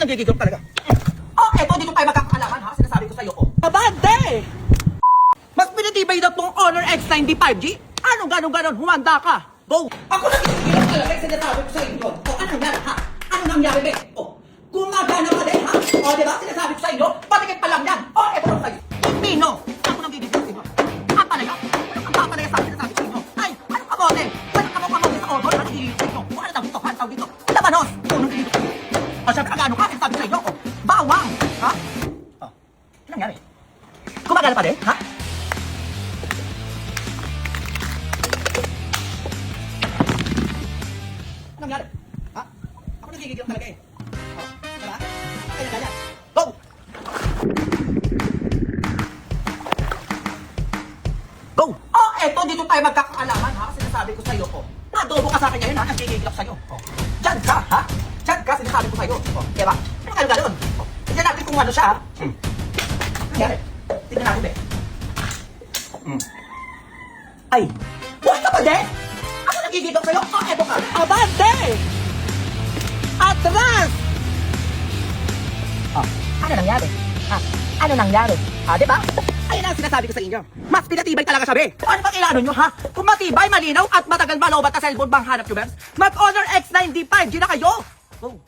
nagigigil talaga. Oh, eto, dito tayo magkakalaman ha. Sinasabi ko sa'yo, oh. Abante! Mas pinitibay na tong Honor X95G? Anong ganon, humanda ka. Go! Ako nagigigil talaga. Sinasabi ko sa inyo. Oh, anong nangyari ha? Anong nangyari, be? Oh, gumagana ka din ha? Oh, diba? Sinasabi ko sa inyo. Patikit pa lang yan. Oh, eto lang sa'yo. Pino! Ako nagigigil sa inyo. Ang palaya? Ang papalaya sa akin, sinasabi ko sa inyo. Ay, anong kamote? Anong kamote sa Honor? Anong nagigigil sa inyo? Oh, ano tawag dito? Ano tawag dito? Labanos! Oh, nagigigil sa inyo. O, sabi ka gano'n ka, sinasabi ko sa inyo. Oh, bawang! Ha? Oh, ano nangyari? Gumagana pa din? Ha? Ano nangyari? Ha? Ako nagigigil talaga eh. Oh, diba? Kaya ganyan. Go! Go! Oh, eto, dito tayo magkakaalaman ha. Sinasabi ko sa'yo, oh. Adobo ka sa akin ngayon ha, nagigigil ako sa'yo. Oh. Diyan ka, ha? Diyan ka, sinasabi ko sa'yo. Oh, diba? Ano gano'n? Oh, tignan natin kung ano siya ha. Ano nangyari? Tignan natin, be. Ay! Buhay ka pa din? Ako nagigigil sa'yo? Oh, eto ka. Abante! Atras! Oh, ano nangyari? Ha? Ano nangyari? Ha, diba? Ayun ang sinasabi ko sa inyo. Mas pinatibay talaga siya, be. Ano bang kailangan nyo, ha? Kung matibay, malinaw, at matagal malobat na cellphone bang hanap nyo, Bers? Mag-Honor X95G na kayo! Go!